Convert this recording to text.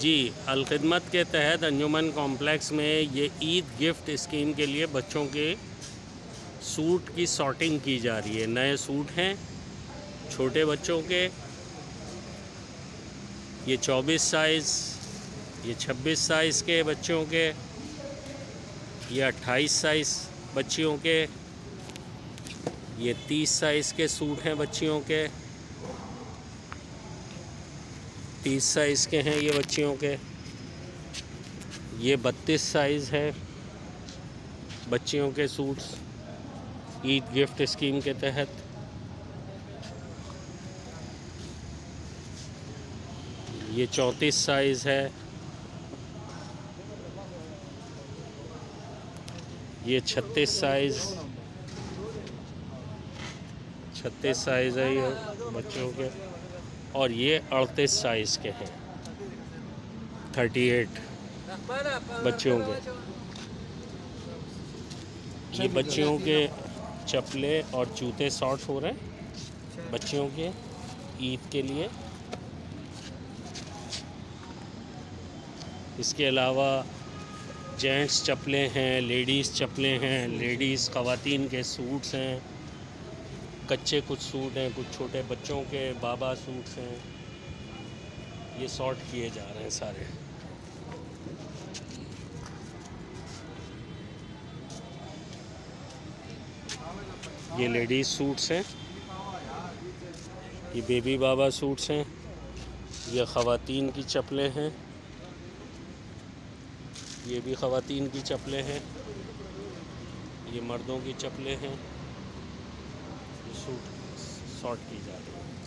जी, अल-खिदमत के तहत अंजुमन कॉम्प्लेक्स में ये ईद गिफ्ट स्कीम के लिए बच्चों के सूट की सॉर्टिंग की जा रही है। नए सूट हैं छोटे बच्चों के, ये 24 साइज़, ये 26 साइज़ के बच्चों के, ये 28 साइज़ बच्चियों के, ये 30 साइज़ के सूट हैं बच्चियों के, 30 साइज़ के हैं ये बच्चियों के, ये 32 साइज़ है बच्चियों के सूट्स ईद गिफ्ट स्कीम के तहत। ये 34 साइज़ है, ये 36 साइज़ है ये बच्चों के, और ये 38 साइज़ के हैं, 38 बच्चियों के। ये बच्चियों के चप्पले और जूते शॉर्ट हो रहे हैं बच्चियों के ईद के लिए। इसके अलावा जेंट्स चप्पलें हैं, लेडीज़ चप्पलें हैं, लेडीज़ ख़वातीन के सूट्स हैं, कच्चे कुछ सूट हैं, कुछ छोटे बच्चों के बाबा सूट्स हैं, ये सॉर्ट किए जा रहे हैं सारे। ये लेडीज़ सूट्स हैं, ये बेबी बाबा सूट्स हैं, ये ख़वातीन की चप्पलें हैं, ये भी ख़वातीन की चप्पलें हैं, ये मर्दों की चप्पलें हैं, ये सूट सॉर्ट की जा रही है।